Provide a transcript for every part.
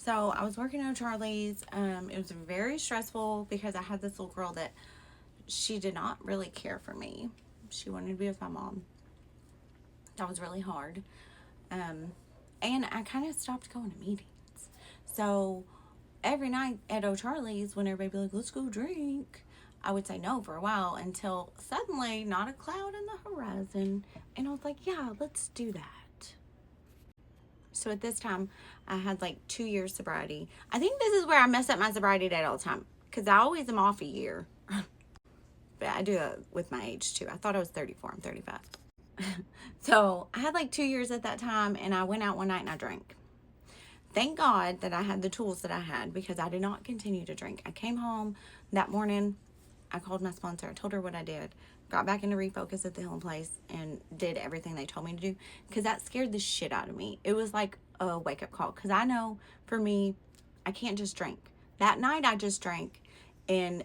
So I was working at Charlie's. It was very stressful because I had this little girl that she did not really care for me. She wanted to be with my mom. That was really hard. And I kind of stopped going to meetings. So every night at O'Charlie's, when everybody would be like, let's go drink, I would say no for a while until suddenly, not a cloud in the horizon. And I was like, yeah, let's do that. So at this time, I had like 2 years sobriety. I think this is where I mess up my sobriety date all the time because I always am off a year. But I do that with my age too. I thought I was 34. I'm 35. So I had like 2 years at that time, and I went out one night and I drank. Thank God that I had the tools that I had because I did not continue to drink. I came home that morning. I called my sponsor. I told her what I did. Got back into Refocus at the Healing Place and did everything they told me to do because that scared the shit out of me. It was like a wake-up call because I know for me, I can't just drink. That night I just drank, and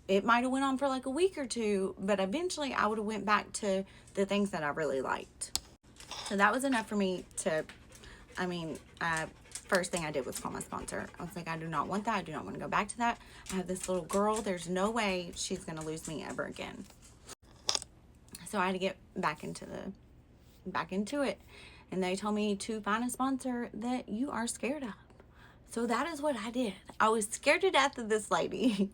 it might have went on for like a week or two, but eventually I would have went back to the things that I really liked. So that was enough for me to, first thing I did was call my sponsor. I was like, I do not want that. I do not want to go back to that. I have this little girl. There's no way she's going to lose me ever again. So I had to get back into it. And they told me to find a sponsor that you are scared of. So that is what I did. I was scared to death of this lady.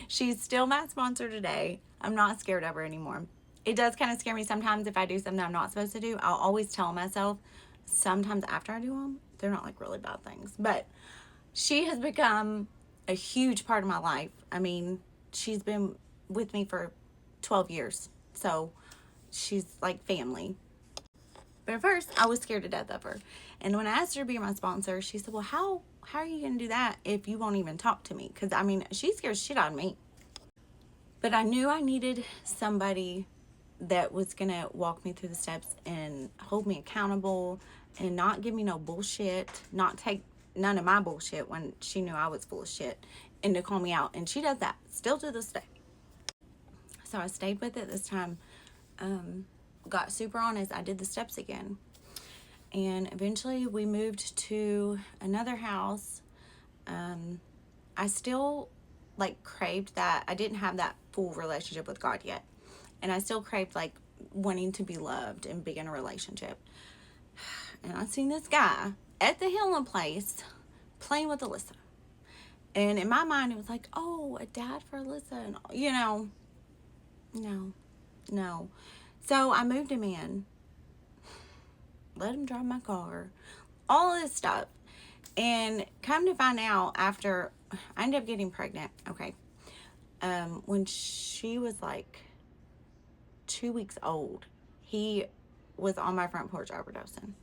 She's still my sponsor today. I'm not scared of her anymore. It does kind of scare me sometimes if I do something I'm not supposed to do. I'll always tell myself sometimes after I do them, they're not like really bad things. But she has become a huge part of my life. I mean, she's been with me for 12 years. So she's like family. But at first, I was scared to death of her. And when I asked her to be my sponsor, she said, well, how are you going to do that if you won't even talk to me? Because, she scares shit out of me. But I knew I needed somebody that was going to walk me through the steps and hold me accountable and not give me no bullshit, not take none of my bullshit when she knew I was full of shit, and to call me out. And she does that still to this day. So I stayed with it this time. Got super honest. I did the steps again. And eventually we moved to another house. I still like craved that. I didn't have that full relationship with God yet. And I still craved like wanting to be loved and be in a relationship. And I seen this guy at the Healing Place playing with Alyssa. And in my mind, it was like, oh, a dad for Alyssa. And, no. So I moved him in, let him drive my car, all this stuff. And come to find out after I ended up getting pregnant, okay, when she was like 2 weeks old, he was on my front porch overdosing.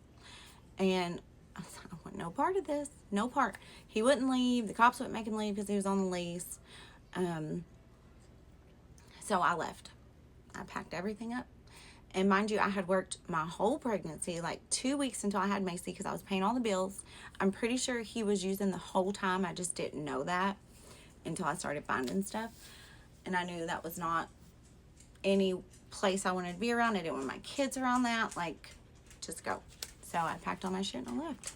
And I was like, I want no part of this, no part. He wouldn't leave. The cops wouldn't make him leave because he was on the lease. So I left. I packed everything up. And mind you, I had worked my whole pregnancy, like 2 weeks until I had Macy because I was paying all the bills. I'm pretty sure he was using the whole time. I just didn't know that until I started finding stuff. And I knew that was not any place I wanted to be around. I didn't want my kids around that. Like, just go. So I packed all my shit and I left.